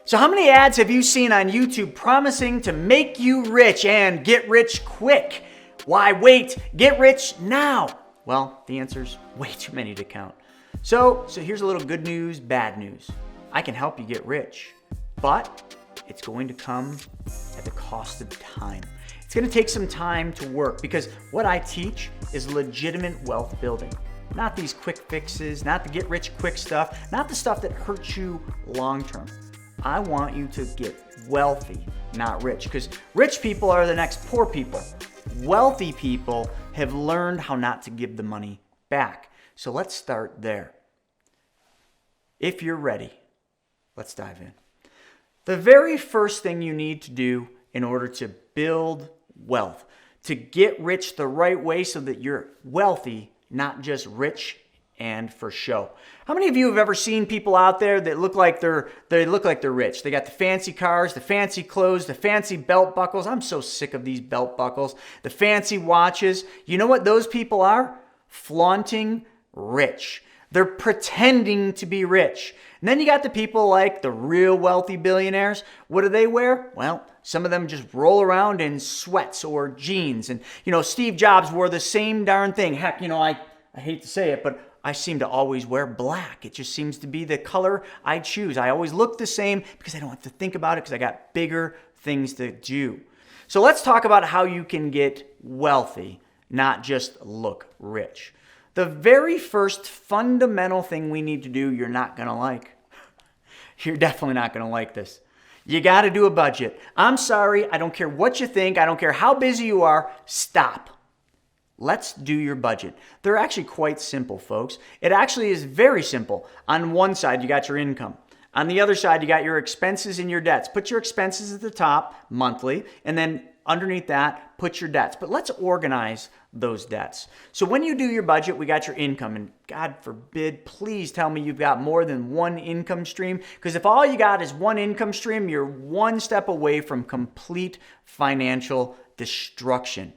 So how many ads have you seen on YouTube promising to make you rich and get rich quick? Why wait? Get rich now. Well, the answer's way too many to count. So here's a little good news, bad news. I can help you get rich, but it's going to come at the cost of time. It's going to take some time to work because what I teach is legitimate wealth building. Not these quick fixes, not the get rich quick stuff, not the stuff that hurts you long term. I want you to get wealthy, not rich, because rich people are the next poor people. Wealthy people have learned how not to give the money back. So let's start there. If you're ready, let's dive in. The very first thing you need to do in order to build wealth, to get rich the right way so that you're wealthy, not just rich and for show. How many of you have ever seen people out there that look like they're rich? They got the fancy cars, the fancy clothes, the fancy belt buckles. I'm so sick of these belt buckles. The fancy watches. You know what those people are? Flaunting rich. They're pretending to be rich. And then you got the people like the real wealthy billionaires. What do they wear? Well, some of them just roll around in sweats or jeans. And, Steve Jobs wore the same darn thing. Heck, I hate to say it, but I seem to always wear black. It just seems to be the color I choose. I always look the same because I don't have to think about it because I got bigger things to do. So let's talk about how you can get wealthy, not just look rich. The very first fundamental thing we need to do, you're not going to like. You're definitely not going to like this. You got to do a budget. I'm sorry. I don't care what you think. I don't care how busy you are. Stop. Let's do your budget. They're actually quite simple, folks. It actually is very simple. On one side, you got your income. On the other side, you got your expenses and your debts. Put your expenses at the top monthly, and then underneath that, put your debts. But let's organize those debts. So when you do your budget, we got your income. And God forbid, please tell me you've got more than one income stream. Because if all you got is one income stream, you're one step away from complete financial destruction.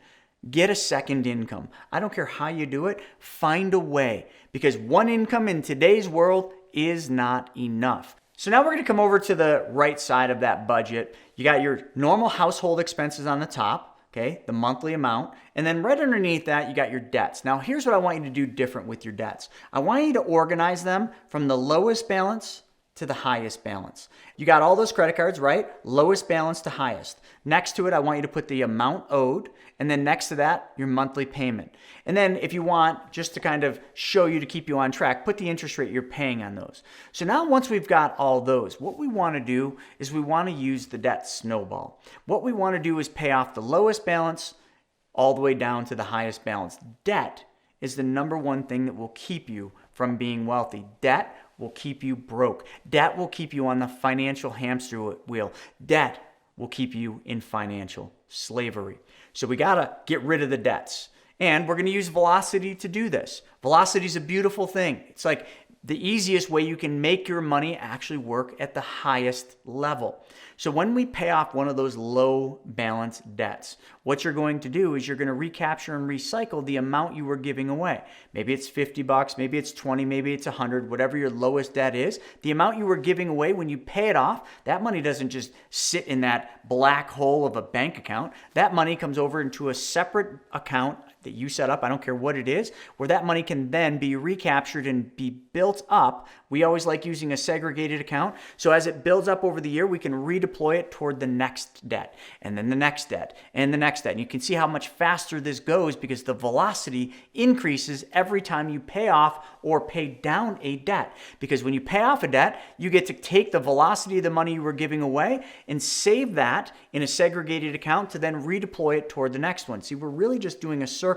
Get a second income. I don't care how you do it. Find a way. Because one income in today's world is not enough. So now we're going to come over to the right side of that budget. You got your normal household expenses on the top, okay, the monthly amount. And then right underneath that, you got your debts. Now here's what I want you to do different with your debts. I want you to organize them from the lowest balance to the highest balance. You got all those credit cards, right? Lowest balance to highest. Next to it, I want you to put the amount owed. And then next to that, your monthly payment. And then if you want, just to kind of show you to keep you on track, put the interest rate you're paying on those. So now once we've got all those, what we want to do is we want to use the debt snowball. What we want to do is pay off the lowest balance all the way down to the highest balance. Debt is the number one thing that will keep you from being wealthy. Debt will keep you broke. Debt will keep you on the financial hamster wheel. Debt will keep you in financial slavery. So we got to get rid of the debts. And we're going to use velocity to do this. Velocity is a beautiful thing. It's like the easiest way you can make your money actually work at the highest level. So when we pay off one of those low balance debts, what you're going to do is you're going to recapture and recycle the amount you were giving away. Maybe it's $50, maybe it's 20, maybe it's 100, whatever your lowest debt is. The amount you were giving away, when you pay it off, that money doesn't just sit in that black hole of a bank account. That money comes over into a separate account that you set up, I don't care what it is, where that money can then be recaptured and be built up. We always like using a segregated account. So as it builds up over the year, we can redeploy it toward the next debt, and then the next debt, and the next debt. And you can see how much faster this goes because the velocity increases every time you pay off or pay down a debt. Because when you pay off a debt, you get to take the velocity of the money you were giving away and save that in a segregated account to then redeploy it toward the next one. See, we're really just doing a circle.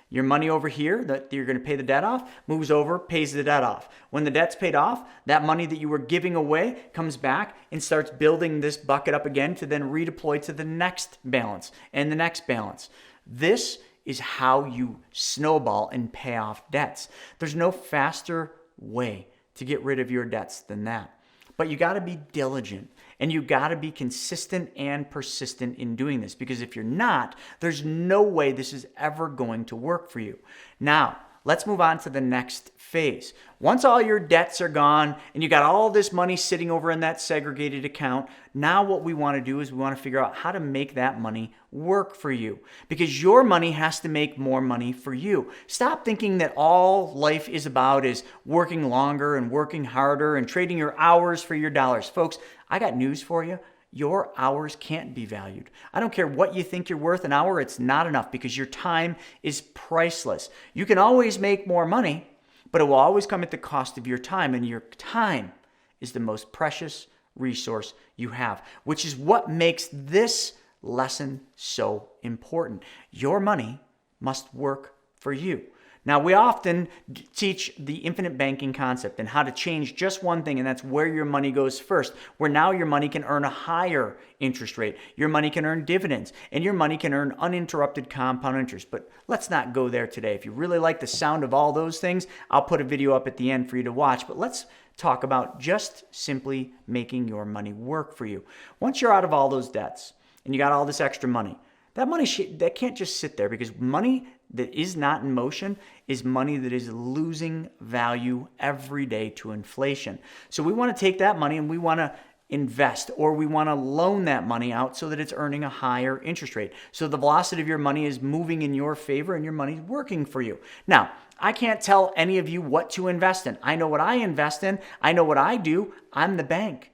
Your money over here that you're going to pay the debt off moves over, pays the debt off. When the debt's paid off, that money that you were giving away comes back and starts building this bucket up again to then redeploy to the next balance and the next balance. This is how you snowball and pay off debts. There's no faster way to get rid of your debts than that. But you got to be diligent. And you got to be consistent and persistent in doing this, because if you're not, there's no way this is ever going to work for you. Now, let's move on to the next phase. Once all your debts are gone and you got all this money sitting over in that segregated account, now what we want to do is we want to figure out how to make that money work for you, because your money has to make more money for you. Stop thinking that all life is about is working longer and working harder and trading your hours for your dollars. Folks, I got news for you. Your hours can't be valued. I don't care what you think you're worth an hour, it's not enough, because your time is priceless. You can always make more money, but it will always come at the cost of your time, and your time is the most precious resource you have, which is what makes this lesson so important. Your money must work for you. Now, we often teach the infinite banking concept and how to change just one thing, and that's where your money goes first, where now your money can earn a higher interest rate, your money can earn dividends, and your money can earn uninterrupted compound interest. But let's not go there today. If you really like the sound of all those things, I'll put a video up at the end for you to watch, but let's talk about just simply making your money work for you. Once you're out of all those debts and you got all this extra money, that money that can't just sit there, because money that is not in motion is money that is losing value every day to inflation. So we want to take that money and we want to invest, or we want to loan that money out so that it's earning a higher interest rate. So the velocity of your money is moving in your favor and your money's working for you. Now, I can't tell any of you what to invest in. I know what I invest in. I know what I do. I'm the bank.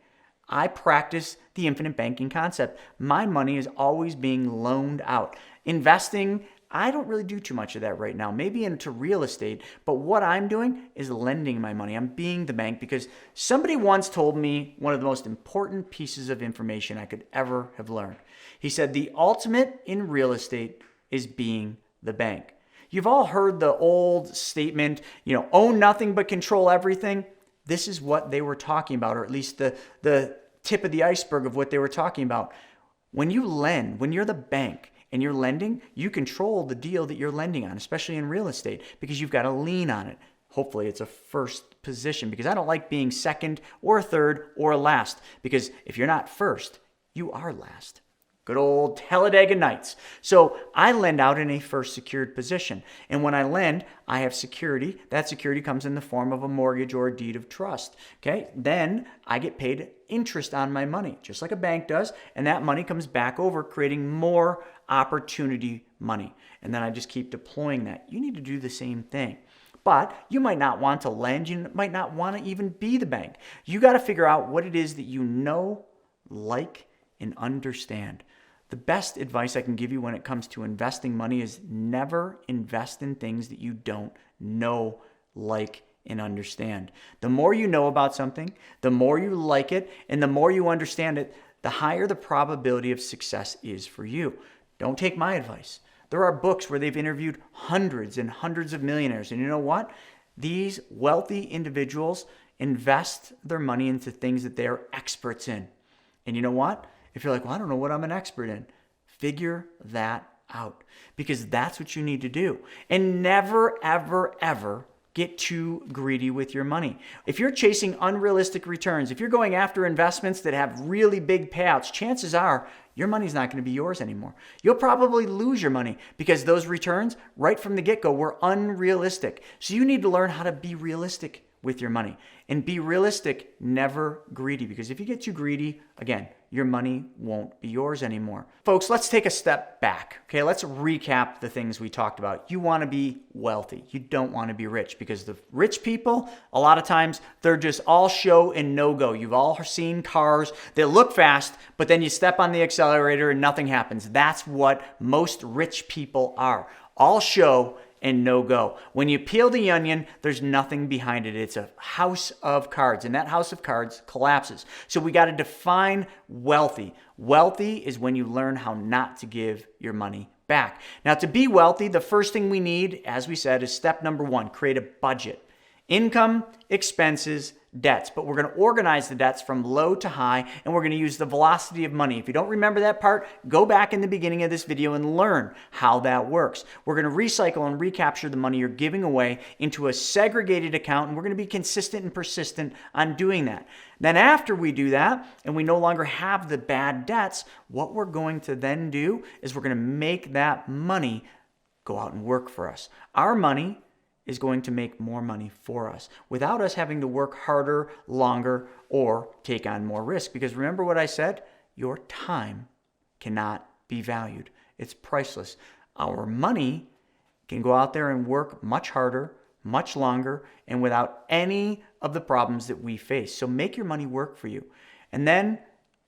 I practice the infinite banking concept. My money is always being loaned out. Investing, I don't really do too much of that right now, maybe into real estate, but what I'm doing is lending my money. I'm being the bank, because somebody once told me one of the most important pieces of information I could ever have learned. He said, the ultimate in real estate is being the bank. You've all heard the old statement, own nothing but control everything. This is what they were talking about, or at least the tip of the iceberg of what they were talking about. When you lend, when you're the bank and you're lending, you control the deal that you're lending on, especially in real estate, because you've got a lien on it. Hopefully it's a first position, because I don't like being second or third or last, because if you're not first, you are last. Good old Talladega Nights. So I lend out in a first secured position. And when I lend, I have security. That security comes in the form of a mortgage or a deed of trust. Okay? Then I get paid interest on my money, just like a bank does. And that money comes back over, creating more opportunity money. And then I just keep deploying that. You need to do the same thing. But you might not want to lend. You might not want to even be the bank. You got to figure out what it is that you know, like, and understand. The best advice I can give you when it comes to investing money is never invest in things that you don't know, like, and understand. The more you know about something, the more you like it, and the more you understand it, the higher the probability of success is for you. Don't take my advice. There are books where they've interviewed hundreds and hundreds of millionaires. And you know what? These wealthy individuals invest their money into things that they're experts in. And you know what? If you're like, well, I don't know what I'm an expert in, figure that out, because that's what you need to do. And never, ever, ever get too greedy with your money. If you're chasing unrealistic returns, if you're going after investments that have really big payouts, chances are your money's not going to be yours anymore. You'll probably lose your money because those returns right from the get-go were unrealistic. So you need to learn how to be realistic with your money, and be realistic, never greedy, because if you get too greedy, again, your money won't be yours anymore. Folks, let's take a step back. Okay, let's recap the things we talked about. You want to be wealthy. You don't want to be rich, because the rich people, a lot of times, they're just all show and no go. You've all seen cars that look fast, but then you step on the accelerator and nothing happens. That's what most rich people are. All show and no go. When you peel the onion, there's nothing behind it. It's a house of cards, and that house of cards collapses. So we got to define wealthy. Wealthy is when you learn how not to give your money back. Now, to be wealthy, the first thing we need, as we said, is step number one: create a budget. Income, expenses, debts. But we're going to organize the debts from low to high, and we're going to use the velocity of money. If you don't remember that part, go back in the beginning of this video and learn how that works. We're going to recycle and recapture the money you're giving away into a segregated account, and we're going to be consistent and persistent on doing that. Then after we do that, and we no longer have the bad debts, what we're going to then do is we're going to make that money go out and work for us. Our money is going to make more money for us without us having to work harder, longer, or take on more risk. Because remember what I said? Your time cannot be valued. It's priceless. Our money can go out there and work much harder, much longer, and without any of the problems that we face. So make your money work for you. And then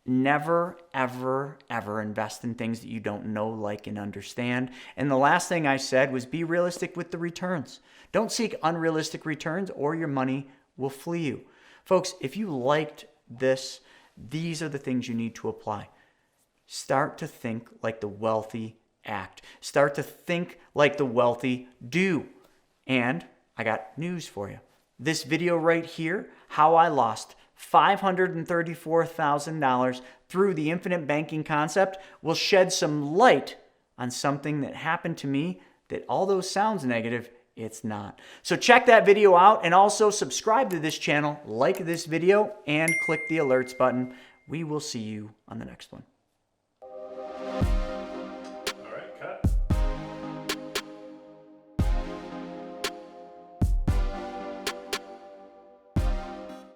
never, ever, ever invest in things that you don't know, like, and understand. And the last thing I said was be realistic with the returns. Don't seek unrealistic returns or your money will flee you. Folks, if you liked this, these are the things you need to apply. Start to think like the wealthy act. Start to think like the wealthy do. And I got news for you. This video right here, how I lost $534,000 through the infinite banking concept, will shed some light on something that happened to me that, although sounds negative, it's not. So check that video out and also subscribe to this channel, like this video, and click the alerts button. We will see you on the next one.